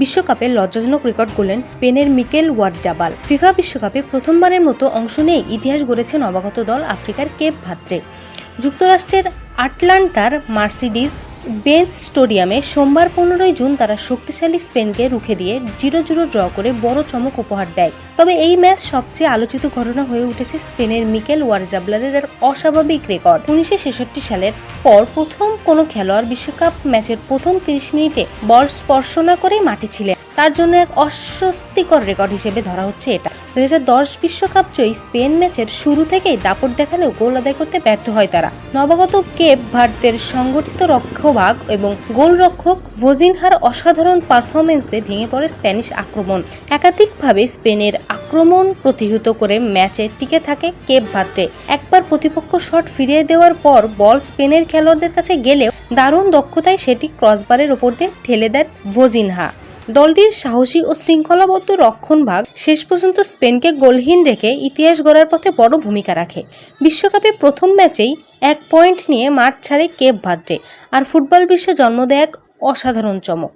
বিশ্বকাপে লজ্জাজনক রেকর্ড করলেন স্পেনের মিকেল ওয়ারজাবাল। ফিফা বিশ্বকাপে প্রথমবারের মতো অংশ নিয়ে ইতিহাস গড়েছে নবাগত দল আফ্রিকার কেপ ভার্দে। যুক্তরাষ্ট্রের আটলান্টার মার্সিডিজ বেঞ্চ স্টেডিয়ামে সোমবার 15 জুন তারা শক্তিশালী স্পেনকে রুখে দিয়ে 0-0 ড্র করে বড় চমক উপহার দেয়। তবে এই ম্যাচ সবচেয়ে আলোচিত ঘটনা হয়ে উঠেছে স্পেনের মিকেল ওয়ারজাবালের অস্বাভাবিক রেকর্ড। 1966 সালের পর প্রথম কোনো খেলোয়াড় বিশ্বকাপ ম্যাচের প্রথম 30 মিনিটে বল স্পর্শ না করেই মাঠে ছিলেন। তার জন্য এক অস্বস্তিকর রেকর্ড হিসেবে ধরা হচ্ছে এটা। 2010 বিশ্বকাপ জয়ী স্পেন ম্যাচের শুরু থেকেই দাপট দেখালেও গোল আদায় করতে ব্যর্থ হয় তারা। নবাগত কেপ ভার্দের সংগঠিত রক্ষভাগ এবং গোলরক্ষক ভোজিনহার অসাধারণ পারফরমেন্সে ভেঙে পড়ে স্প্যানিশ আক্রমণ। একাধিকভাবে স্পেনের আক্রমণ প্রতিহত করে ম্যাচে টিকে থাকে কেপ ভার্দে। একবার প্রতিপক্ষ শট ফিরিয়ে দেওয়ার পর বল স্পেনের খেলোয়াড়দের কাছে গেলেও দারুণ দক্ষতায় সেটি ক্রসবারের ওপর দিয়ে ঠেলে দেন ভোজিনহা। দলটির সাহসী ও শৃঙ্খলাবদ্ধ রক্ষণভাগ শেষ পর্যন্ত স্পেনকে গোলহীন রেখে ইতিহাস গড়ার পথে বড় ভূমিকা রাখে। বিশ্বকাপে প্রথম ম্যাচেই 1 পয়েন্ট নিয়ে মাঠ ছাড়ে কেপ ভার্দে, আর ফুটবল বিশ্বে জন্ম দেয় এক অসাধারণ চমক।